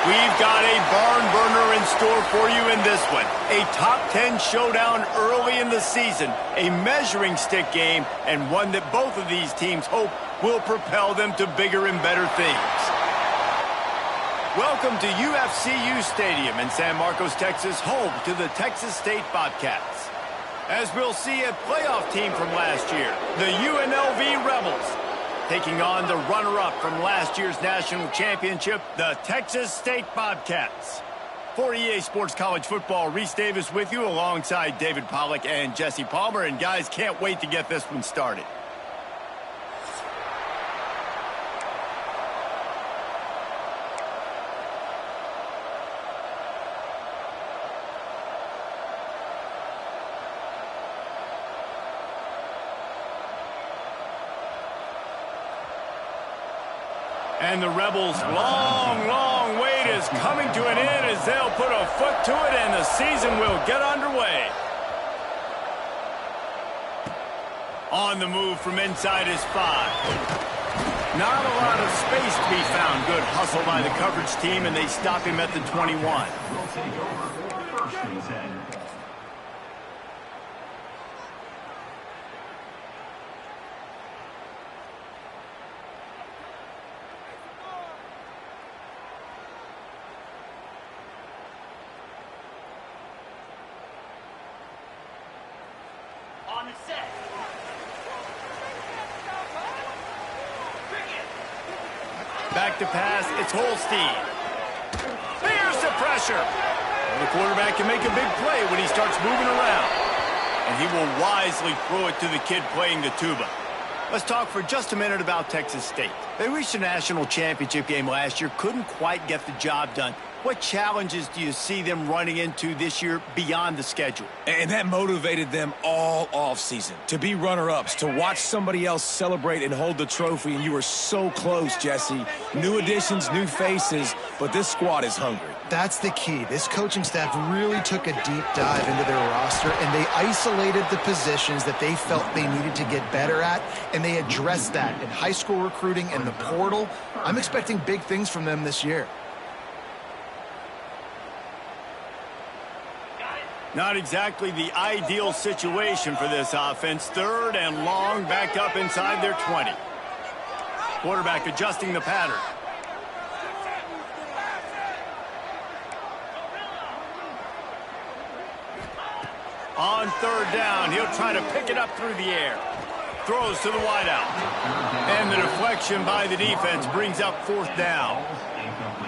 We've got a barn burner in store for you in this one. A top 10 showdown early in the season, a measuring stick game, and one that both of these teams hope will propel them to bigger and better things. Welcome to UFCU Stadium in San Marcos, Texas, home to the Texas State Bobcats. As we'll see, a playoff team from last year, the UNLV Rebels, taking on the runner-up from last year's national championship, the Texas State Bobcats. For EA Sports College Football, Reese Davis with you alongside David Pollack and Jesse Palmer. And guys, can't wait to get this one started. And the Rebels' long wait is coming to an end as they'll put a foot to it and the season will get underway. On the move from inside is 5. Not a lot of space to be found. Good hustle by the coverage team, and they stop him at the 21. Back to pass, it's Holstein. There's the pressure. The quarterback can make a big play when he starts moving around. And he will wisely throw it to the kid playing the tuba. Let's talk for just a minute about Texas State. They reached a national championship game last year, couldn't quite get the job done. What challenges do you see them running into this year beyond the schedule? And that motivated them all offseason to be runner-ups, to watch somebody else celebrate and hold the trophy, and you were so close, Jesse. New additions, new faces, but this squad is hungry. That's the key. This coaching staff really took a deep dive into their roster, and they isolated the positions that they felt they needed to get better at, and they addressed that in high school recruiting and the portal. I'm expecting big things from them this year. Not exactly the ideal situation for this offense. 3rd and long, back up inside their 20. Quarterback adjusting the pattern. On 3rd down, he'll try to pick it up through the air. Throws to the wideout. And the deflection by the defense brings up 4th down.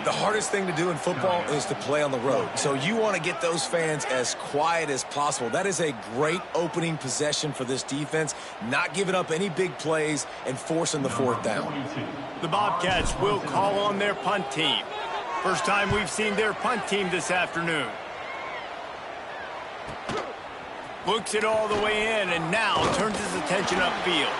The hardest thing to do in football is to play on the road. So you want to get those fans as quiet as possible. That is a great opening possession for this defense, not giving up any big plays and forcing the 4th down. The Bobcats will call on their punt team. First time we've seen their punt team this afternoon. Looks it all the way in and now turns his attention upfield.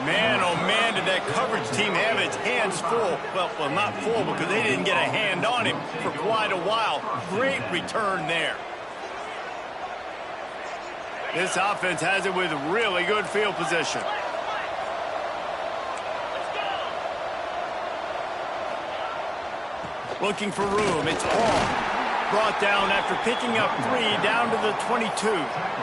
Man, oh man, did that coverage team have its hands full. Well, not full because they didn't get a hand on him for quite a while. Great return there. This offense has it with really good field position. Looking for room, it's Paul. Brought down after picking up 3 down to the 22.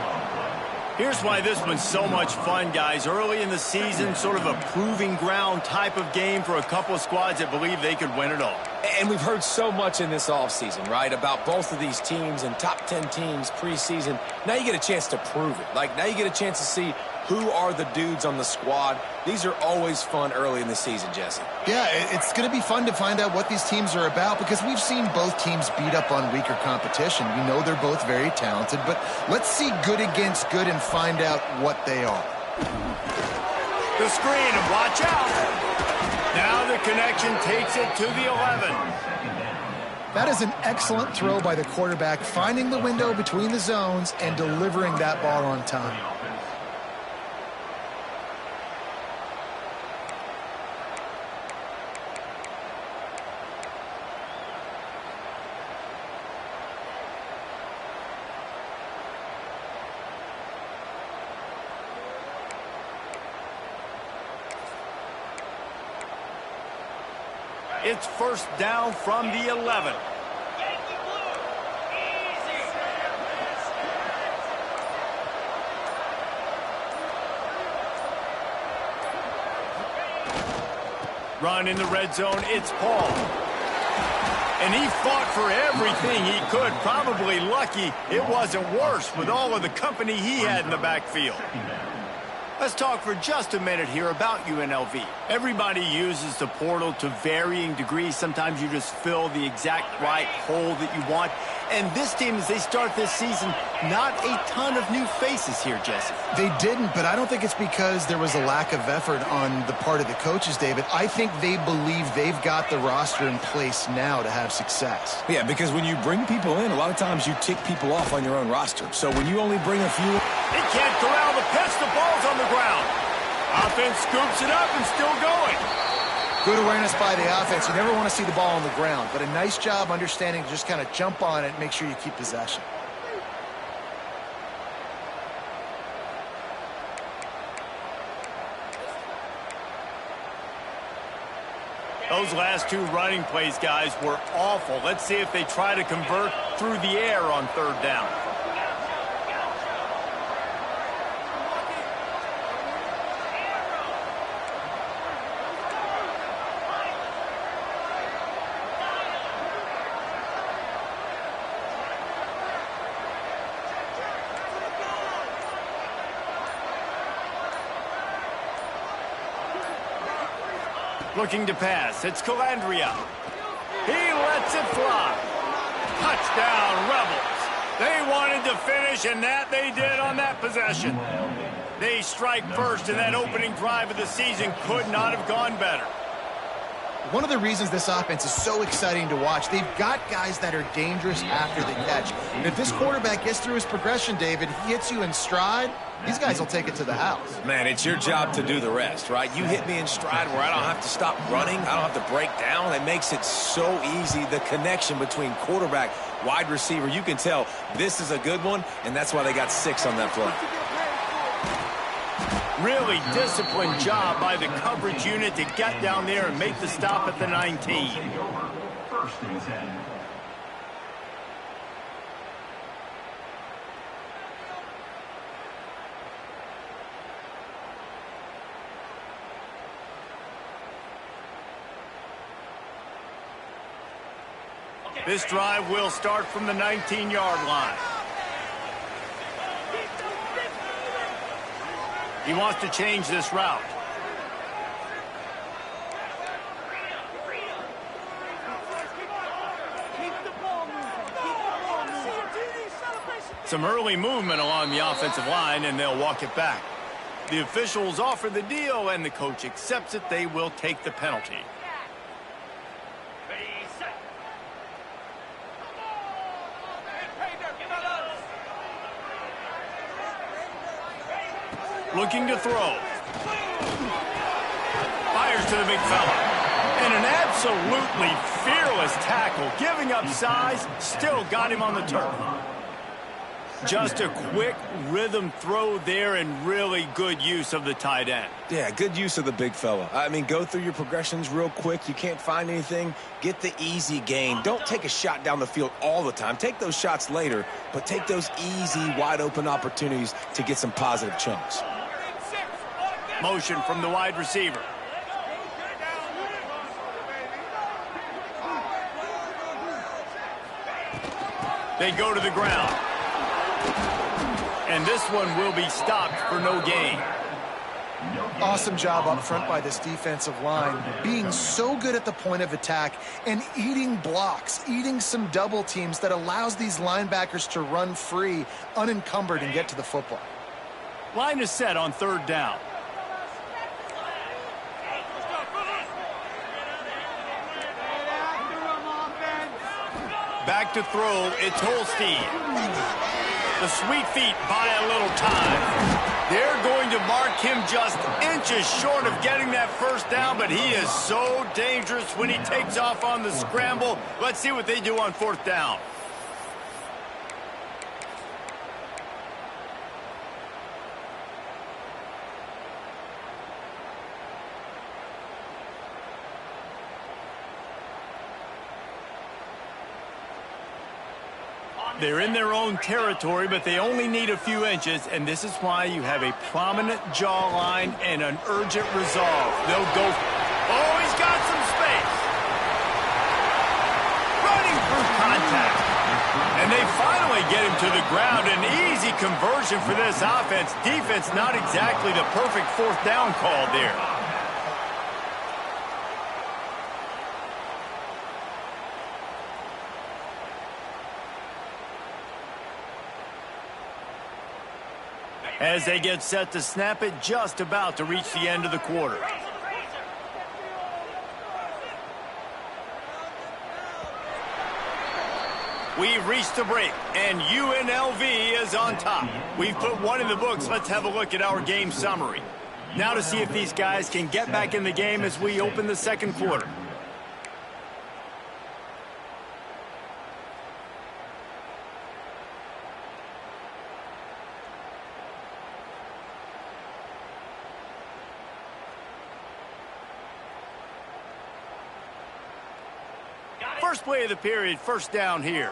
Here's why this one's so much fun, guys. Early in the season, sort of a proving ground type of game for a couple of squads that believe they could win it all. And we've heard so much in this offseason, right, about both of these teams and top 10 teams preseason. Now you get a chance to prove it. Like, now you get a chance to see who are the dudes on the squad. These are always fun early in the season, Jesse. Yeah, it's going to be fun to find out what these teams are about because we've seen both teams beat up on weaker competition. We know they're both very talented, but let's see good against good and find out what they are. The screen, and watch out. Now the connection takes it to the 11. That is an excellent throw by the quarterback, finding the window between the zones and delivering that ball on time. It's first down from the 11. Run in the red zone, it's Paul. And he fought for everything he could. Probably lucky it wasn't worse with all of the company he had in the backfield. Let's talk for just a minute here about UNLV. Everybody uses the portal to varying degrees. Sometimes you just fill the exact right hole that you want. And this team, as they start this season, not a ton of new faces here, Jesse. They didn't, but I don't think it's because there was a lack of effort on the part of the coaches, David. I think they believe they've got the roster in place now to have success. Yeah, because when you bring people in, a lot of times you tick people off on your own roster. So when you only bring a few... He can't corral the pitch. The ball's on the ground. Offense scoops it up and still going. Good awareness by the offense. You never want to see the ball on the ground, but a nice job understanding to just kind of jump on it and make sure you keep possession. Those last two running plays, guys, were awful. Let's see if they try to convert through the air on third down. Looking to pass. It's Calandria. He lets it fly. Touchdown, Rebels. They wanted to finish, and that they did on that possession. They strike first, and that opening drive of the season could not have gone better. One of the reasons this offense is so exciting to watch, they've got guys that are dangerous after the catch. And if this quarterback gets through his progression, David, he hits you in stride, these guys will take it to the house. Man, it's your job to do the rest, right? You hit me in stride where I don't have to stop running. I don't have to break down. It makes it so easy, the connection between quarterback, wide receiver. You can tell this is a good one, and that's why they got 6 on that play. Really disciplined job by the coverage unit to get down there and make the stop at the 19. This drive will start from the 19-yard line. He wants to change this route. Some early movement along the offensive line, and they'll walk it back. The officials offer the deal, and the coach accepts it. They will take the penalty. Looking to throw. Fires to the big fella. And an absolutely fearless tackle. Giving up size, still got him on the turf. Just a quick rhythm throw there and really good use of the tight end. Yeah, good use of the big fella. I mean, go through your progressions real quick. You can't find anything. Get the easy gain. Don't take a shot down the field all the time. Take those shots later, but take those easy, wide-open opportunities to get some positive chunks. Motion from the wide receiver. They go to the ground. And this one will be stopped for no gain. Awesome job up front by this defensive line, being so good at the point of attack and eating blocks, eating some double teams that allows these linebackers to run free, unencumbered, and get to the football. Line is set on third down. Back to throw, it's Holstein. The sweet feet buy a little time. They're going to mark him just inches short of getting that first down, but he is so dangerous when he takes off on the scramble. Let's see what they do on fourth down. They're in their own territory, but they only need a few inches, and this is why you have a prominent jawline and an urgent resolve. They'll go. Oh, he's got some space. Running through contact. And they finally get him to the ground. An easy conversion for this offense. Defense, not exactly the perfect fourth down call there. As they get set to snap it, just about to reach the end of the quarter. We've reached the break, and UNLV is on top. We've put one in the books. Let's have a look at our game summary. Now to see if these guys can get back in the game as we open the second quarter. First play of the period, first down here.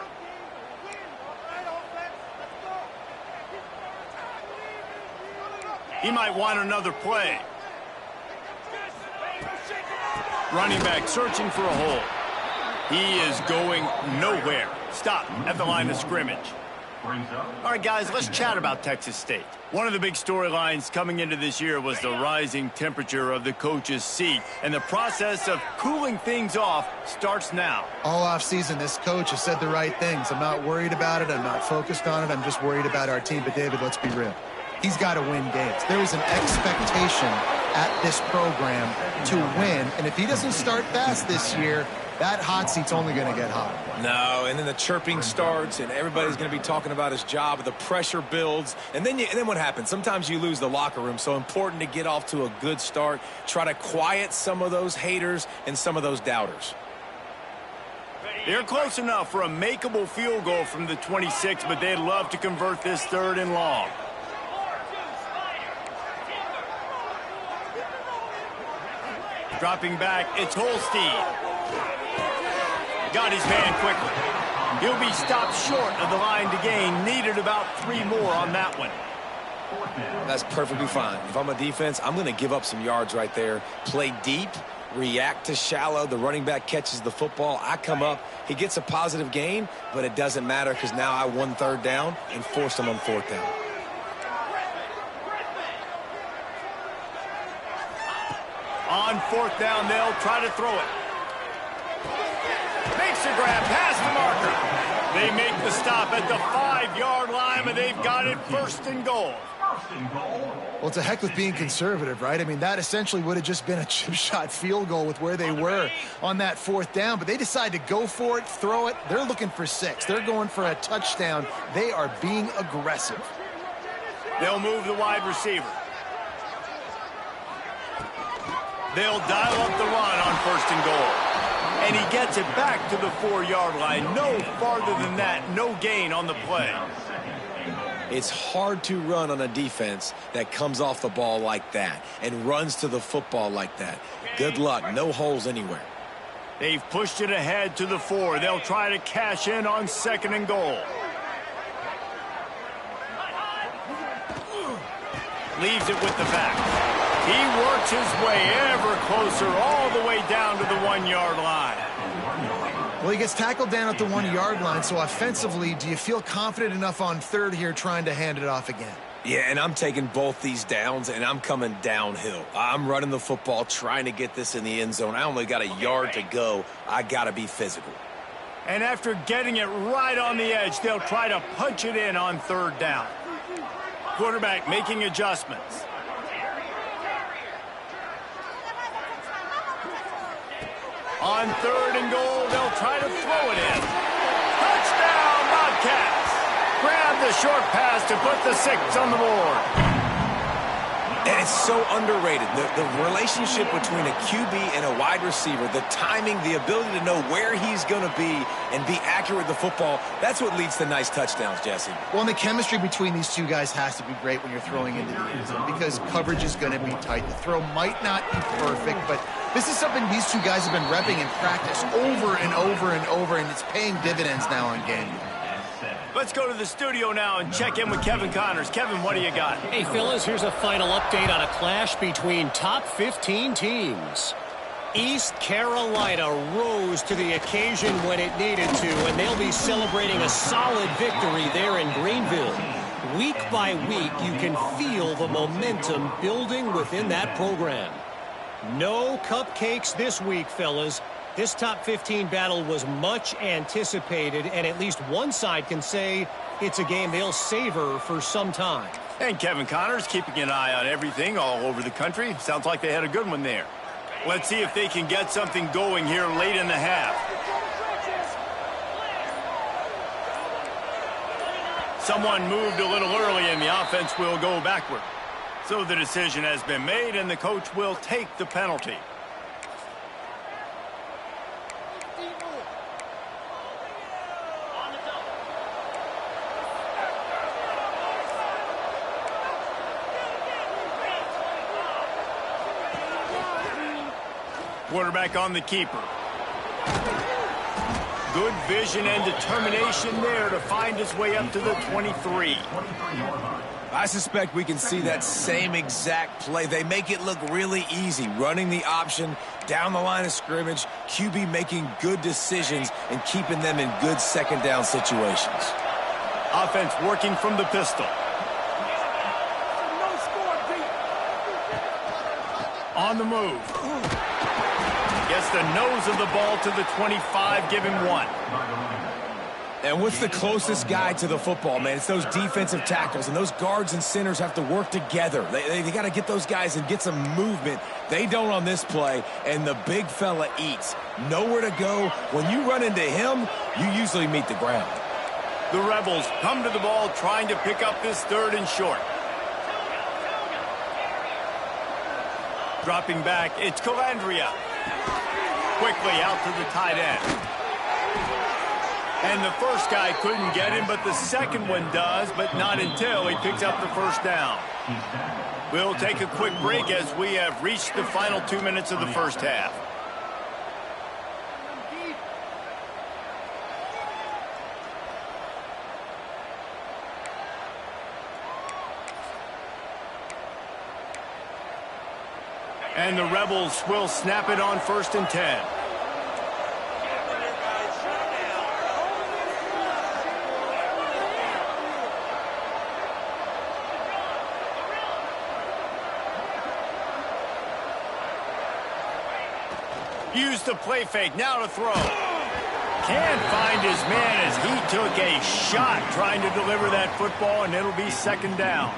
He might want another play. Running back searching for a hole. He is going nowhere. Stop at the line of scrimmage. All right, guys, let's chat about Texas State. One of the big storylines coming into this year was the rising temperature of the coach's seat, and the process of cooling things off starts now. All offseason, this coach has said the right things. I'm not worried about it. I'm not focused on it. I'm just worried about our team. But, David, let's be real. He's got to win games. There is an expectation at this program to win, and if he doesn't start fast this year, that hot seat's only going to get hot. No, and then the chirping starts, and everybody's going to be talking about his job. The pressure builds, and then what happens? Sometimes you lose the locker room. So important to get off to a good start. Try to quiet some of those haters and some of those doubters. They're close enough for a makeable field goal from the 26, but they'd love to convert this third and long. Dropping back, it's Holstein. Got his man quickly. He'll be stopped short of the line to gain. Needed about 3 more on that one. That's perfectly fine. If I'm a defense, I'm going to give up some yards right there. Play deep, react to shallow. The running back catches the football. I come up. He gets a positive gain, but it doesn't matter because now I won third down and forced him on fourth down. On fourth down, they'll try to throw it. Makes a grab past the marker. They make the stop at the 5-yard line, but they've got it first and goal. Well, to heck with being conservative, right? I mean, that essentially would have just been a chip shot field goal with where they were on that fourth down, but they decide to go for it, throw it. They're looking for 6. They're going for a touchdown. They are being aggressive. They'll move the wide receiver. They'll dial up the run on first and goal. And he gets it back to the 4-yard line. No farther than that. No gain on the play. It's hard to run on a defense that comes off the ball like that and runs to the football like that. Good luck. No holes anywhere. They've pushed it ahead to the 4. They'll try to cash in on second and goal. Leaves it with the back. He works his way ever closer all the way down to the 1-yard line. Well, he gets tackled down at the 1-yard line, so offensively, do you feel confident enough on third here trying to hand it off again? Yeah, and I'm taking both these downs, and I'm coming downhill. I'm running the football, trying to get this in the end zone. I only got a yard to go. I got to be physical. And after getting it right on the edge, they'll try to punch it in on third down. Quarterback making adjustments. On third and goal, they'll try to throw it in. Touchdown, Bobcats! Grab the short pass to put the 6 on the board. And it's so underrated. The relationship between a QB and a wide receiver, the timing, the ability to know where he's going to be and be accurate with the football, that's what leads to nice touchdowns, Jesse. Well, and the chemistry between these two guys has to be great when you're throwing into the end zone because coverage is going to be tight. The throw might not be perfect, but this is something these two guys have been repping in practice over and over and over, and it's paying dividends now on game. Let's Let's go to the studio now and check in with Kevin Connors. Kevin, what do you got? Hey, fellas, here's a final update on a clash between top 15 teams. East Carolina rose to the occasion when it needed to, and they'll be celebrating a solid victory there in Greenville. Week by week, you can feel the momentum building within that program. No cupcakes this week, fellas. This top 15 battle was much anticipated, and at least one side can say it's a game they'll savor for some time. And Kevin Connors keeping an eye on everything all over the country. Sounds like they had a good one there. Let's see if they can get something going here late in the half. Someone moved a little early, and the offense will go backward. So the decision has been made, and the coach will take the penalty. Quarterback on the keeper. Good vision and determination there to find his way up to the 23. I suspect we can see that same exact play. They make it look really easy, running the option down the line of scrimmage, QB making good decisions and keeping them in good second down situations. Offense working from the pistol. On the move. Gets the nose of the ball to the 25, give him 1. And what's the closest guy to the football, man? It's those defensive tackles, and those guards and centers have to work together. They got to get those guys and get some movement. They don't on this play, and the big fella eats. Nowhere to go. When you run into him, you usually meet the ground. The Rebels come to the ball trying to pick up this 3rd and short. Dropping back, it's Calandria. Quickly out to the tight end. And the first guy couldn't get him, but the second one does, but not until he picks up the first down. We'll take a quick break as we have reached the final 2 minutes of the first half. And the Rebels will snap it on 1st and 10. Use the play fake, now to throw. Can't find his man as he took a shot trying to deliver that football, and it'll be 2nd down.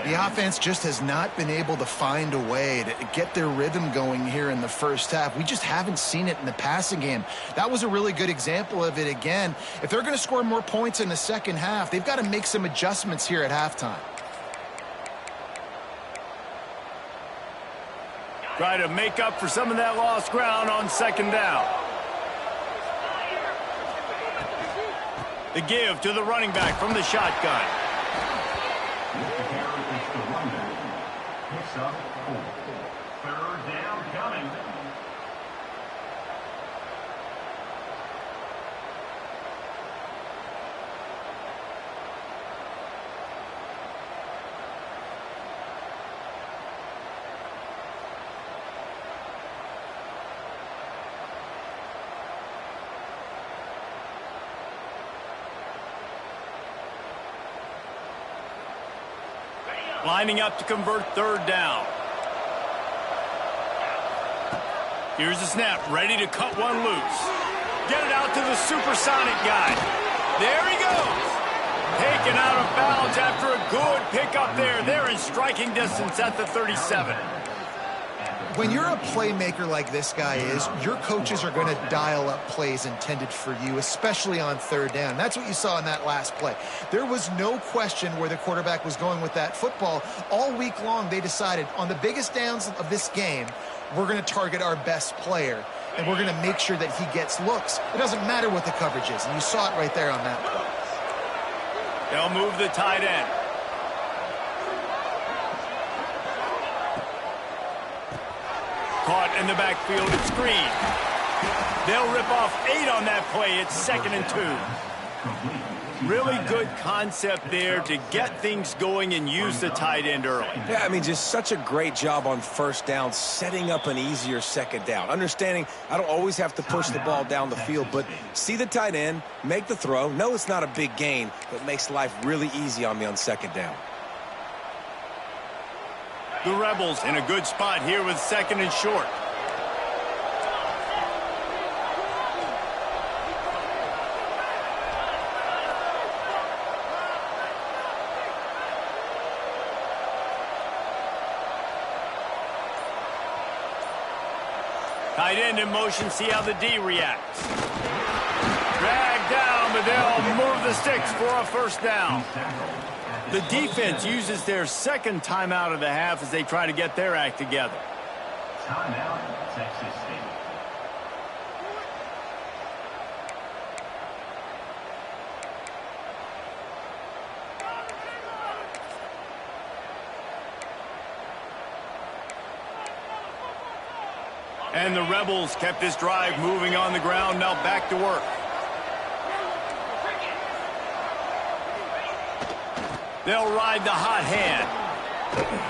The offense just has not been able to find a way to get their rhythm going here in the first half. We just haven't seen it in the passing game. That was a really good example of it again. If they're going to score more points in the second half, they've got to make some adjustments here at halftime. Try to make up for some of that lost ground on 2nd down. The give to the running back from the shotgun. Picks up 4. 3rd down coming. Lining up to convert 3rd down. Here's the snap, ready to cut one loose. Get it out to the supersonic guy. There he goes. Taken out of bounds after a good pickup there. They're in striking distance at the 37. When you're a playmaker like this guy is, your coaches are going to dial up plays intended for you, especially on 3rd down. That's what you saw in that last play. There was no question where the quarterback was going with that football. All week long, they decided on the biggest downs of this game, we're going to target our best player, and we're going to make sure that he gets looks. It doesn't matter what the coverage is, and you saw it right there on that play. They'll move the tight end. Caught in the backfield and screen. They'll rip off 8 on that play. It's 2nd and 2. Really good concept there to get things going and use the tight end early. Yeah, I mean, just such a great job on first down, setting up an easier second down. Understanding I don't always have to push the ball down the field, but see the tight end, make the throw. No, it's not a big gain, but makes life really easy on me on second down. The Rebels in a good spot here with second and short. Tight end in motion, see how the D reacts. Drag down, but they'll move the sticks for a first down. The defense uses their second timeout of the half as they try to get their act together. Timeout, Texas State. And the Rebels kept this drive moving on the ground, now back to work. They'll ride the hot hand.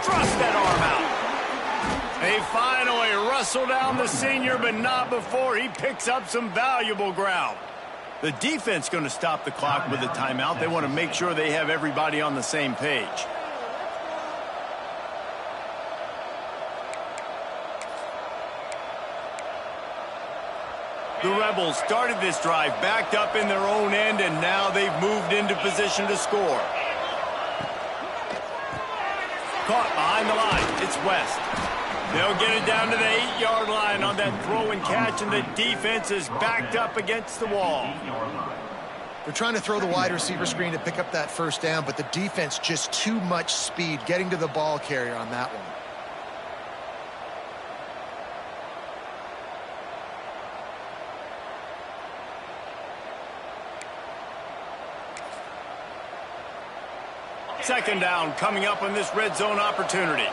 Thrust that arm out. They finally wrestle down the senior, but not before he picks up some valuable ground. The defense going to stop the clock with a timeout. They want to make sure they have everybody on the same page. The Rebels started this drive backed up in their own end, and now they've moved into position to score. Caught behind the line. It's West. They'll get it down to the 8-yard line on that throw and catch, and the defense is backed up against the wall. They're trying to throw the wide receiver screen to pick up that first down, but the defense just too much speed getting to the ball carrier on that one. Second down coming up on this red zone opportunity.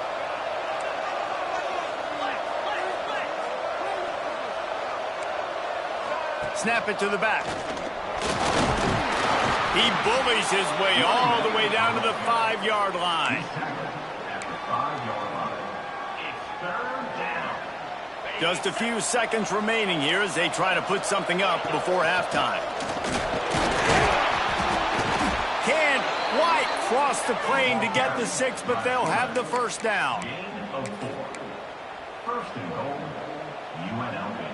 Snap it to the back. He bullies his way all the way down to the 5-yard line. Just a few seconds remaining here as they try to put something up before halftime. Can't quite cross the plane to get the 6, but they'll have the first down. Gain of 4. First and goal, UNLV.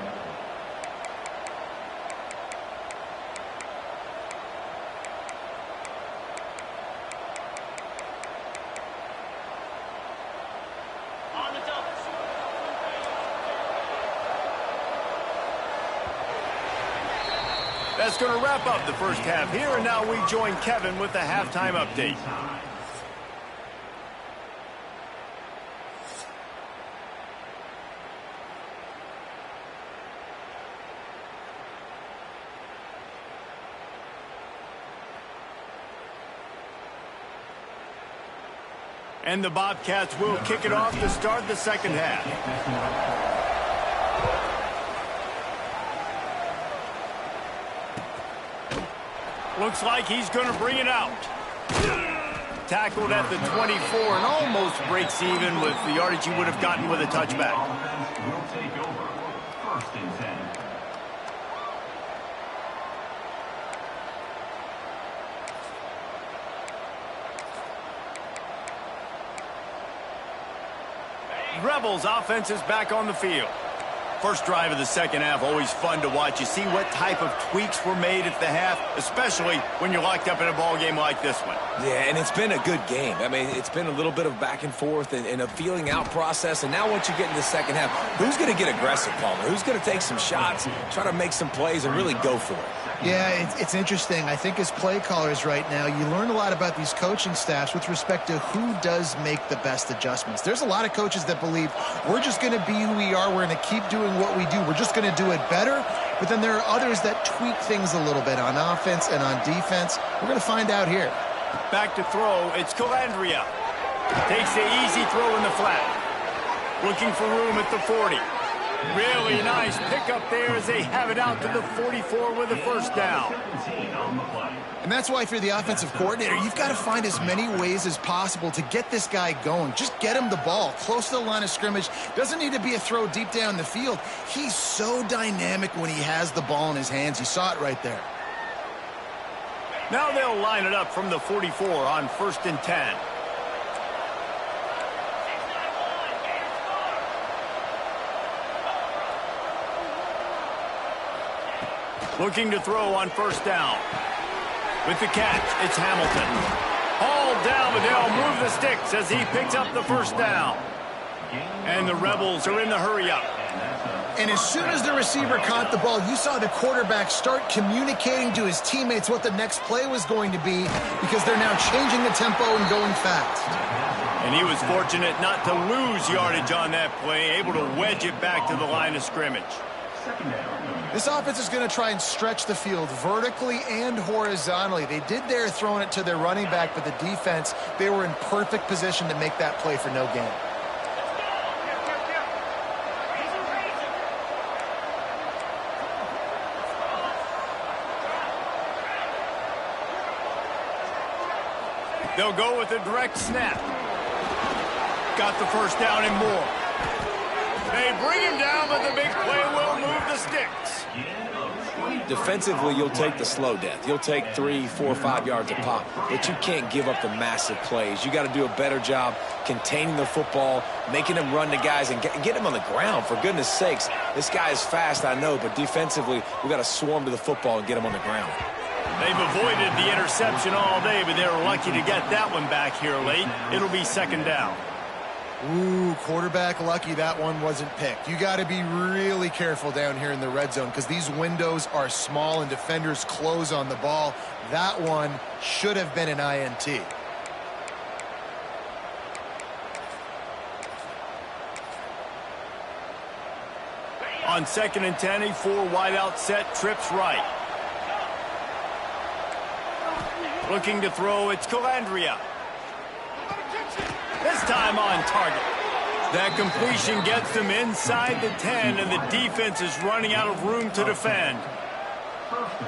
That's going to wrap up the first half here, and now we join Kevin with the halftime update. And the Bobcats will kick it off to start the second half. Looks like he's going to bring it out. Tackled at the 24 and almost breaks even with the yardage he would have gotten with a touchback. Offense will take over. First and 10. Rebels offense is back on the field. First drive of the second half, always fun to watch. You see what type of tweaks were made at the half, especially when you're locked up in a ball game like this one. Yeah, and it's been a good game. I mean, it's been a little bit of back and forth and a feeling out process. And now once you get in the second half, who's going to get aggressive, Palmer? Who's going to take some shots, try to make some plays, and really go for it? Yeah, it's interesting. I think as play callers right now, you learn a lot about these coaching staffs with respect to who does make the best adjustments. There's a lot of coaches that believe we're just going to be who we are. We're going to keep doing what we do. We're just going to do it better. But then there are others that tweak things a little bit on offense and on defense. We're going to find out here. Back to throw. It's Calandria. Takes the easy throw in the flat. Looking for room at the 40. Really nice pickup there as they have it out to the 44 with a first down. And that's why if you're the offensive coordinator, you've got to find as many ways as possible to get this guy going. Just get him the ball close to the line of scrimmage. Doesn't need to be a throw deep down the field. He's so dynamic when he has the ball in his hands. You saw it right there. Now they'll line it up from the 44 on 1st and 10. Looking to throw on 1st down. With the catch, it's Hamilton. Hauled down, but they'll move the sticks as he picks up the 1st down. And the Rebels are in the hurry-up. And as soon as the receiver caught the ball, you saw the quarterback start communicating to his teammates what the next play was going to be because they're now changing the tempo and going fast. And he was fortunate not to lose yardage on that play, able to wedge it back to the line of scrimmage. This offense is going to try and stretch the field vertically and horizontally. They did there throwing it to their running back, but the defense, they were in perfect position to make that play for no gain. They'll go with a direct snap. Got the 1st down and more. They bring him down, but the big play will move the sticks. Defensively, you'll take the slow death. You'll take 3, 4, 5 yards a pop, but you can't give up the massive plays. You got to do a better job containing the football, making them run to guys, and get them on the ground. For goodness sakes, this guy is fast, I know, but defensively, we got to swarm to the football and get him on the ground. They've avoided the interception all day, but they were lucky to get that one back here late. It'll be 2nd down. Ooh, quarterback lucky that one wasn't picked. You got to be really careful down here in the red zone because these windows are small and defenders close on the ball. That one should have been an INT. On 2nd and 10, a 4 wide out set, trips right. Looking to throw, it's Calandria. This time on target. That completion gets them inside the 10, and the defense is running out of room to defend.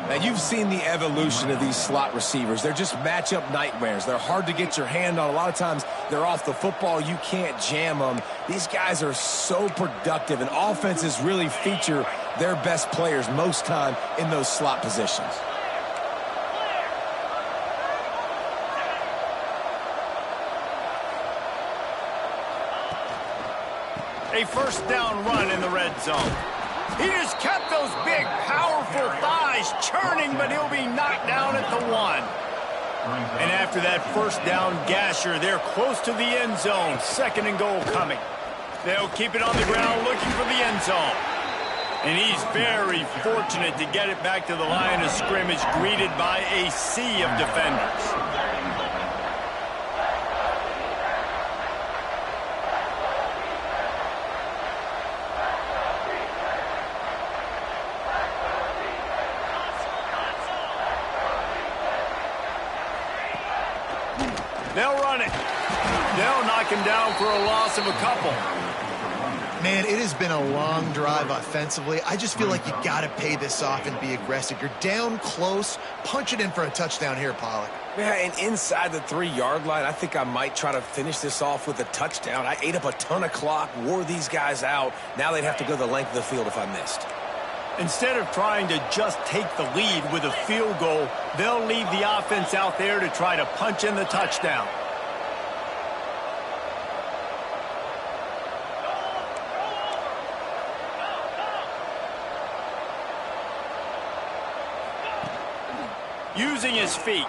Now, you've seen the evolution of these slot receivers. They're just matchup nightmares. They're hard to get your hand on. A lot of times, they're off the football. You can't jam them. These guys are so productive, and offenses really feature their best players most time in those slot positions. A 1st down run in the red zone. He just kept those big, powerful thighs churning, but he'll be knocked down at the 1. And after that 1st down gasher, they're close to the end zone. 2nd and goal coming. They'll keep it on the ground looking for the end zone. And he's very fortunate to get it back to the line of scrimmage, greeted by a sea of defenders. They'll run it. They'll knock him down for a loss of a couple. Man, it has been a long drive offensively. I just feel like you got to pay this off and be aggressive. You're down close. Punch it in for a touchdown here, Pollock. Yeah, and inside the 3-yard line, I think I might try to finish this off with a touchdown. I ate up a ton of clock, wore these guys out. Now they'd have to go the length of the field if I missed. Instead of trying to just take the lead with a field goal, they'll leave the offense out there to try to punch in the touchdown. Using his feet.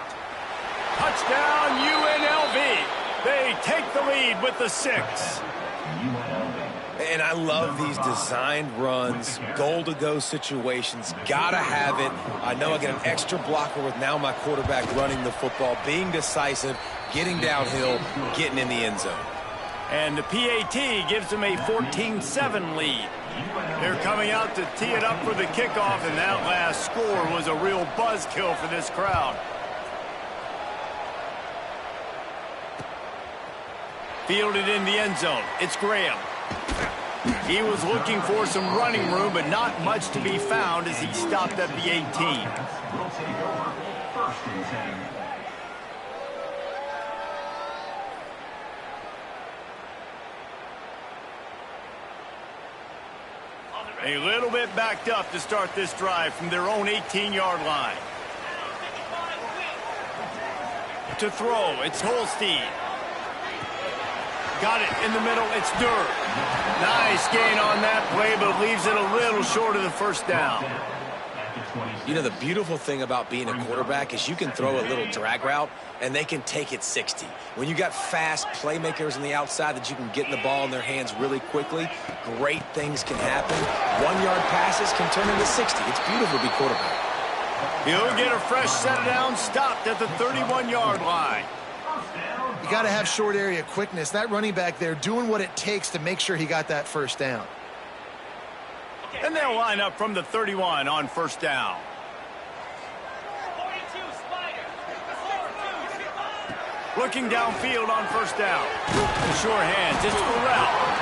Touchdown, UNLV. They take the lead with the 6. And I love these designed runs, goal-to-go situations. Gotta have it. I know I get an extra blocker with now my quarterback running the football, being decisive, getting downhill, getting in the end zone. And the PAT gives them a 14-7 lead. They're coming out to tee it up for the kickoff, and that last score was a real buzzkill for this crowd. Fielded in the end zone. It's Graham. He was looking for some running room, but not much to be found as he stopped at the 18. Will take over 1st and 10. A little bit backed up to start this drive from their own 18-yard line. To throw, it's Holstein. Got it in the middle, it's Durr. Nice gain on that play, but leaves it a little short of the first down. You know, the beautiful thing about being a quarterback is you can throw a little drag route, and they can take it 60. When you got fast playmakers on the outside that you can get in the ball in their hands really quickly, great things can happen. 1-yard passes can turn into 60. It's beautiful to be quarterback. He'll get a fresh set down, stopped at the 31-yard line. You got to have short area quickness. That running back there doing what it takes to make sure he got that first down. And they'll line up from the 31 on first down. Looking downfield on first down. Sure hands, it's Burrell.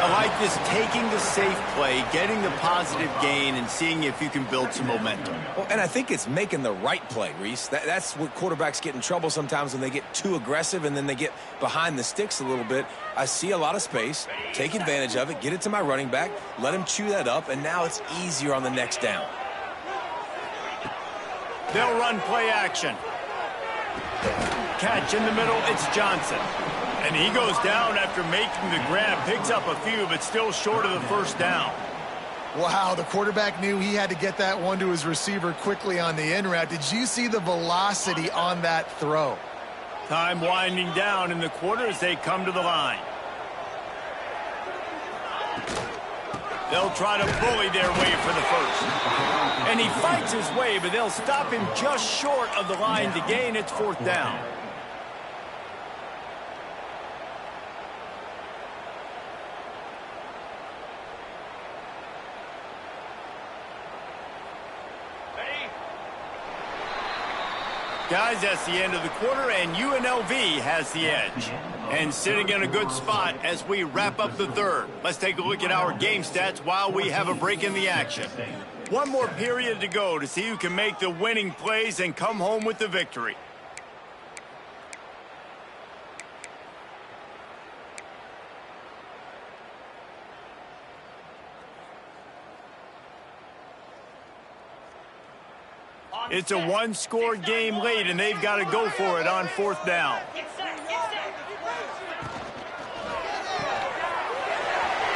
I like this taking the safe play, getting the positive gain, and seeing if you can build some momentum. Well, and I think it's making the right play, Reese. That's what quarterbacks get in trouble sometimes when they get too aggressive and then they get behind the sticks a little bit. I see a lot of space, take advantage of it, get it to my running back, let him chew that up, and now it's easier on the next down. They'll run play action. Catch in the middle, it's Johnson. And he goes down after making the grab, picks up a few, but still short of the first down. Wow, the quarterback knew he had to get that one to his receiver quickly on the in route. Did you see the velocity on that throw? Time winding down in the quarter as they come to the line. They'll try to bully their way for the first. And he fights his way, but they'll stop him just short of the line to gain. It's fourth down. Guys, that's the end of the quarter, and UNLV has the edge. And sitting in a good spot as we wrap up the third. Let's take a look at our game stats while we have a break in the action. One more period to go to see who can make the winning plays and come home with the victory. It's a one-score game late, and they've got to go for it on fourth down.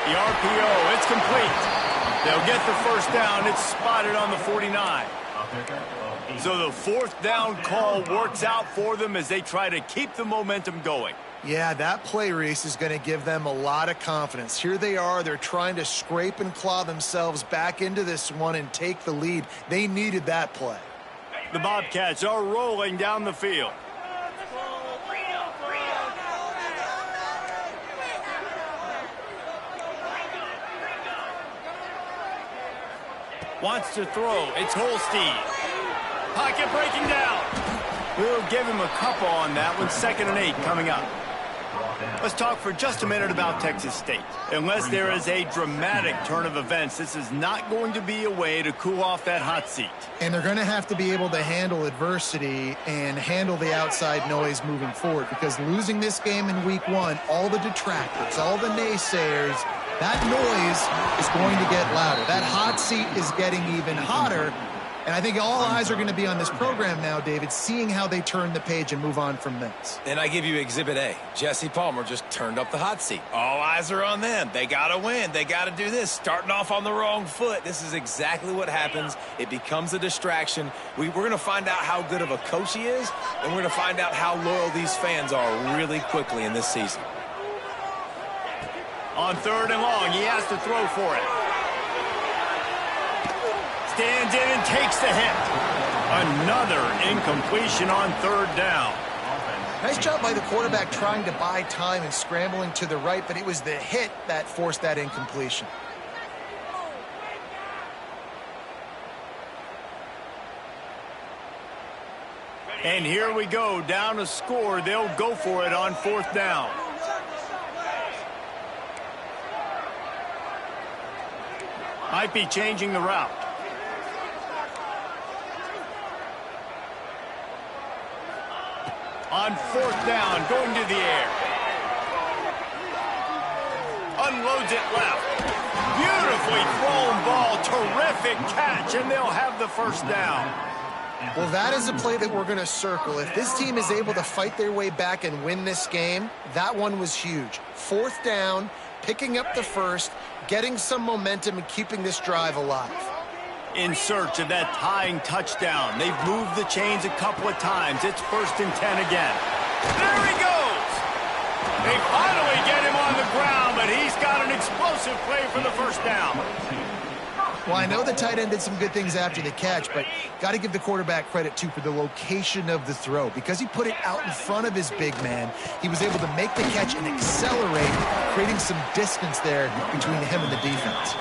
The RPO, it's complete. They'll get the first down. It's spotted on the 49. So the fourth down call works out for them as they try to keep the momentum going. Yeah, that play, Reese, is going to give them a lot of confidence. Here they are. They're trying to scrape and claw themselves back into this one and take the lead. They needed that play. The Bobcats are rolling down the field. Wants to throw. It's Holstein. Pocket breaking down. We'll give him a couple on that one. 2nd and 8 coming up. Let's talk for just a minute about Texas State. Unless there is a dramatic turn of events, this is not going to be a way to cool off that hot seat. And they're going to have to be able to handle adversity and handle the outside noise moving forward, because losing this game in week 1, all the detractors, all the naysayers, that noise is going to get louder. That hot seat is getting even hotter. And I think all eyes are going to be on this program now, David, seeing how they turn the page and move on from this. And I give you Exhibit A. Jesse Palmer just turned up the hot seat. All eyes are on them. They got to win. They got to do this. Starting off on the wrong foot. This is exactly what happens. It becomes a distraction. We're going to find out how good of a coach he is, and we're going to find out how loyal these fans are really quickly in this season. On 3rd and long, he has to throw for it. Stands in and takes the hit. Another incompletion on 3rd down. Nice job by the quarterback trying to buy time and scrambling to the right, but it was the hit that forced that incompletion. And here we go, down a score. They'll go for it on 4th down. Might be changing the route. On fourth down, going to the air. Unloads it left. Beautifully thrown ball. Terrific catch, and they'll have the first down. Well, that is a play that we're going to circle. If this team is able to fight their way back and win this game, that one was huge. Fourth down, picking up the first, getting some momentum and keeping this drive alive. In search of that tying touchdown. They've moved the chains a couple of times. It's 1st and 10 again. There he goes! They finally get him on the ground, but he's got an explosive play for the first down. Well, I know the tight end did some good things after the catch, but got to give the quarterback credit, too, for the location of the throw. Because he put it out in front of his big man, he was able to make the catch and accelerate, creating some distance there between him and the defense.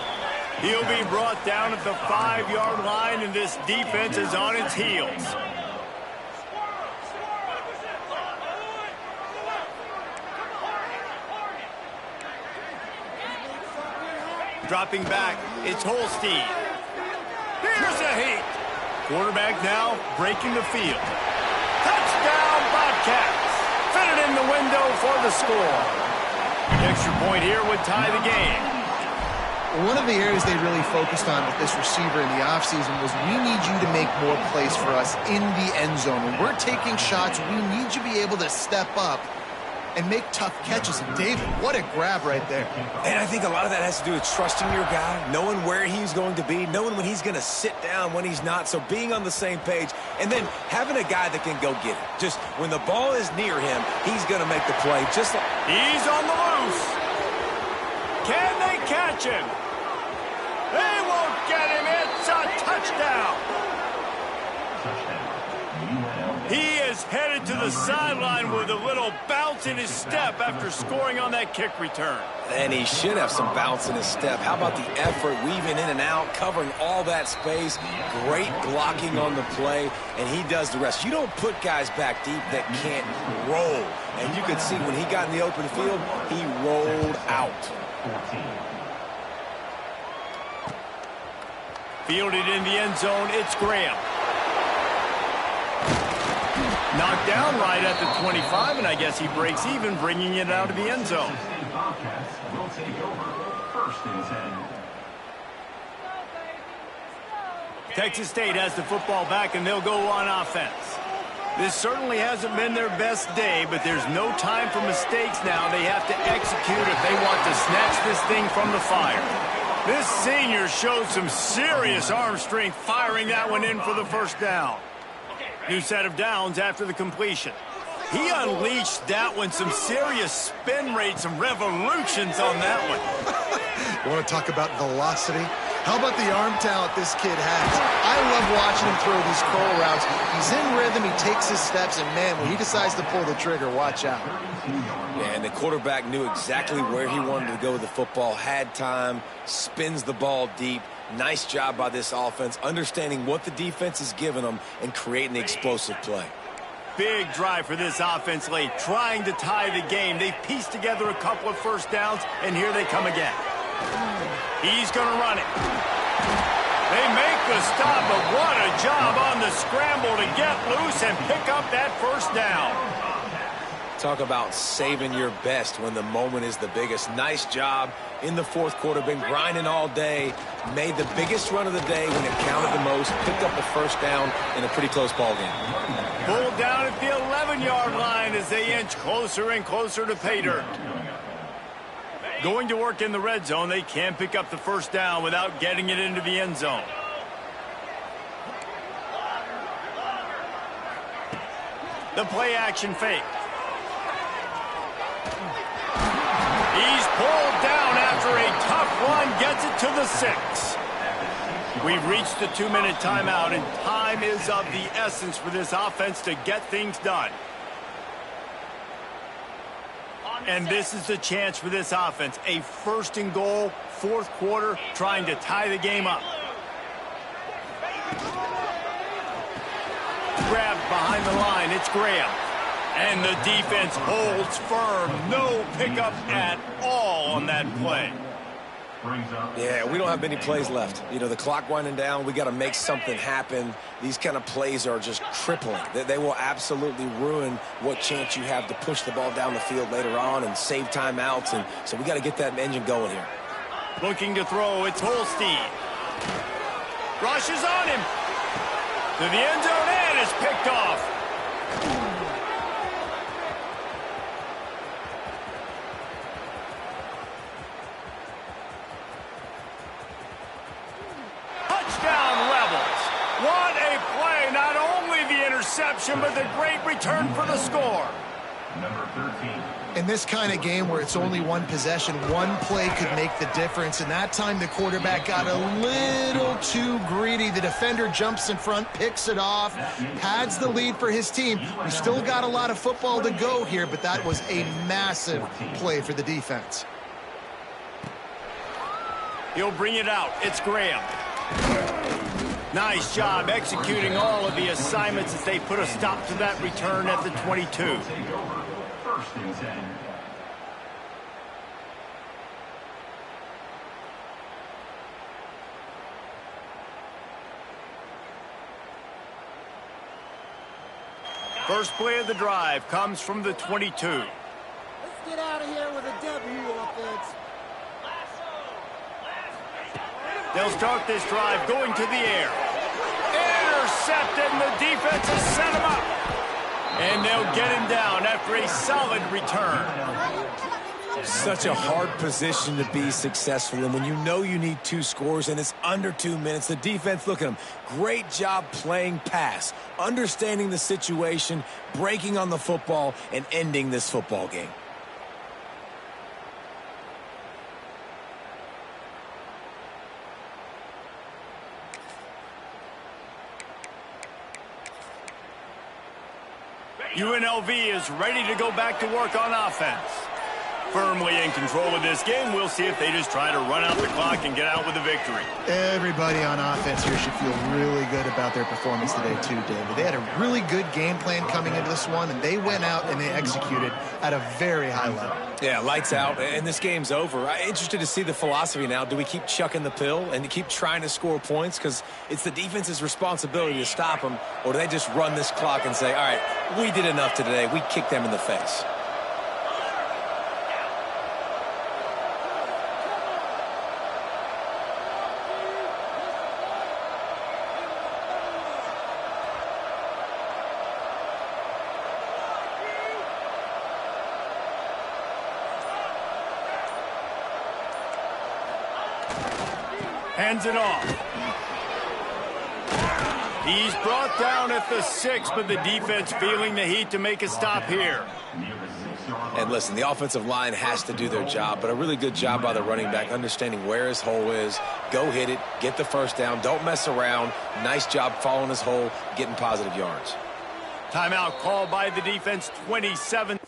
He'll be brought down at the 5-yard line, and this defense is on its heels. Dropping back, it's Holstein. Here's a heat. Quarterback now breaking the field. Touchdown, Bobcats. Fit it in the window for the score. The extra point here would tie the game. One of the areas they really focused on with this receiver in the offseason was we need you to make more plays for us in the end zone. When we're taking shots, we need you to be able to step up and make tough catches. And David, what a grab right there. And I think a lot of that has to do with trusting your guy, knowing where he's going to be, knowing when he's going to sit down, when he's not. So being on the same page, and then having a guy that can go get it. Just when the ball is near him, he's going to make the play. Just like he's on the loose. Can they catch him? They won't get him. It's a touchdown. He is headed to the sideline with a little bounce in his step after scoring on that kick return. And he should have some bounce in his step. How about the effort, weaving in and out, covering all that space, great blocking on the play, and he does the rest. You don't put guys back deep that can't roll. And you could see when he got in the open field, he rolled out. Fielded in the end zone, it's Graham. Knocked down right at the 25, and I guess he breaks even, bringing it out of the end zone. Bobcats will take over 1st and 10. Texas State has the football back, and they'll go on offense. This certainly hasn't been their best day, but there's no time for mistakes now. They have to execute if they want to snatch this thing from the fire. This senior showed some serious arm strength firing that one in for the first down. New set of downs after the completion. He unleashed that one, some serious spin rates, some revolutions on that one. You want to talk about velocity? How about the arm talent this kid has? I love watching him throw these curl routes. He's in rhythm, he takes his steps, and man, when he decides to pull the trigger, watch out. Yeah, and the quarterback knew exactly where he wanted to go with the football, had time, spins the ball deep. Nice job by this offense, understanding what the defense is giving them and creating the explosive play. Big drive for this offense late, trying to tie the game. They've pieced together a couple of first downs, and here they come again. He's going to run it. They make the stop, but what a job on the scramble to get loose and pick up that first down. Talk about saving your best when the moment is the biggest. Nice job in the fourth quarter. Been grinding all day. Made the biggest run of the day when it counted the most. Picked up the first down in a pretty close ball game. Pulled down at the 11-yard line as they inch closer and closer to pay dirt. Going to work in the red zone. They can pick up the first down without getting it into the end zone. The play action fake. He's pulled down after a tough run, gets it to the 6. We've reached the 2-minute timeout, and time is of the essence for this offense to get things done. And this is the chance for this offense. A 1st and goal, fourth quarter, trying to tie the game up. Grabbed behind the line, it's Graham. And the defense holds firm. No pickup at all on that play. brings up... Yeah, we don't have many plays left. You know, the clock winding down, we got to make something happen. These kind of plays are just crippling. They will absolutely ruin what chance you have to push the ball down the field later on and save timeouts. And so we got to get that engine going here. Looking to throw, it's Holstein. Rushes on him. To the end zone and is picked off. Touchdown Rebels. What a play. Not only the interception, but the great return for the score. Number 13. In this kind of game where it's only one possession, one play could make the difference. And that time the quarterback got a little too greedy. The defender jumps in front, picks it off, pads the lead for his team. We still got a lot of football to go here, but that was a massive play for the defense. He'll bring it out. It's Graham. Nice job executing all of the assignments as they put a stop to that return at the 22. First and 10. First play of the drive comes from the 22. Let's get out of here with a W, offense. They'll start this drive going to the air. Intercepted, and the defense has set him up. And they'll get him down after a solid return. Such a hard position to be successful in when you know you need 2 scores and it's under 2 minutes. The defense, look at them. Great job playing pass, understanding the situation, breaking on the football, and ending this football game. UNLV is ready to go back to work on offense. Firmly in control of this game, we'll see if they just try to run out the clock and get out with a victory. Everybody on offense here should feel really good about their performance today too, David. They had a really good game plan coming into this one, and they went out and they executed at a very high level. Yeah, lights out, and this game's over. I'm interested to see the philosophy now. Do we keep chucking the pill and keep trying to score points? Because it's the defense's responsibility to stop them, or do they just run this clock and say, all right, we did enough today. We kicked them in the face. Hands it off. He's brought down at the 6, but the defense feeling the heat to make a stop here. And listen, the offensive line has to do their job, but a really good job by the running back, understanding where his hole is. Go hit it, get the first down, don't mess around. Nice job following his hole, getting positive yards. Timeout called by the defense, 27.